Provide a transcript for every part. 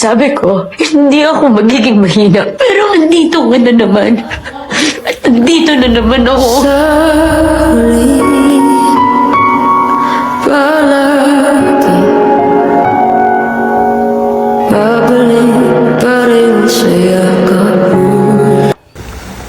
Sabi ko, hindi ako magiging mahina. Pero andito ka na naman. At andito na naman ako. Sa huli, palagi babalik pa rin sa yakap mo.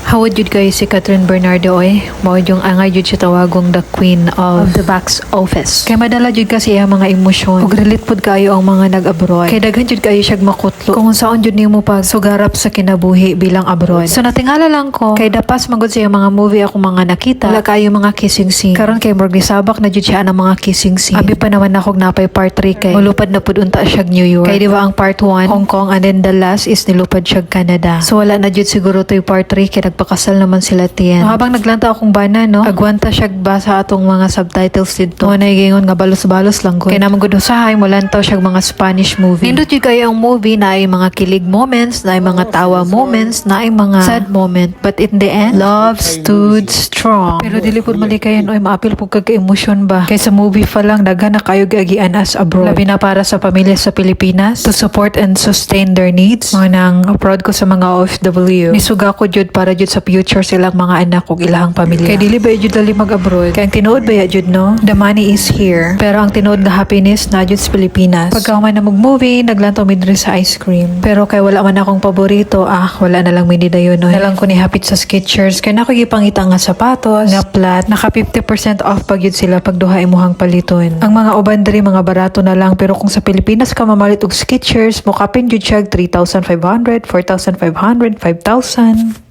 Hawad jud kayo si Catherine Bernardo oy. Mao yung angay jud siya tawagong the queen of the box office. Kay madala jud kasi ang mga emosyon. Ug relate pud kayo ang mga nag-abroad. Kay daghan jud kayo siyag makutlo. Kung saan jud nimo pag sugarap sa kinabuhi bilang abroad. So natingala lang ko kay dapas magud siya mga movie ako mga nakita. Wala kayo mga kissing scene. Karon kay murag sabak na jud siya ang mga kissing scene. Abi pa naman ako napay part 3 kay mulupad na pud unta siya New York. Kay di ba ang part 1 Hong Kong and then the last is nilupad siya Canada. So wala na jud siguro to yung part 3 kay pakasal naman sila tiyan. So, habang naglanta akong bana, no, agwanta siya basa atong mga subtitles dito. Mo na gingon nga balos-balos lang ko. Kaya naman gud usahay mo lantaw siya mga Spanish movie. Nindot jud kayo ang movie na ay mga kilig moments, na ay mga tawa moments, na ay mga sad moment. But in the end, love stood strong. Pero dili pud mali kayo oy maapil pud kag emosyon ba. Kay sa movie pa lang daghan na kayo gagian as abroad. Labi na para sa pamilya sa Pilipinas to support and sustain their needs. Mga nang abroad ko sa mga OFW. Nisuga ko jud para jud sa future silang mga anak ug ilahang pamilya. Kay dili ba jud dali mag-abroad? Kay ang tinuod ba jud no? The money is here. Pero ang tinuod nga happiness na jud sa Pilipinas. Pagka man na mag-movie, naglantaw mi diri sa ice cream. Pero kay wala man akong paborito, wala na lang mi dayon no. Nalang ko ni hapit sa Skechers kay nako gipangita nga sapatos, nga flat, naka 50% off pag yun sila pag duha imuhang paliton. Ang mga uban diri mga barato na lang pero kung sa Pilipinas ka mamalit og Skechers, mo kapin jud siya 3,500, 4,500, 5,000.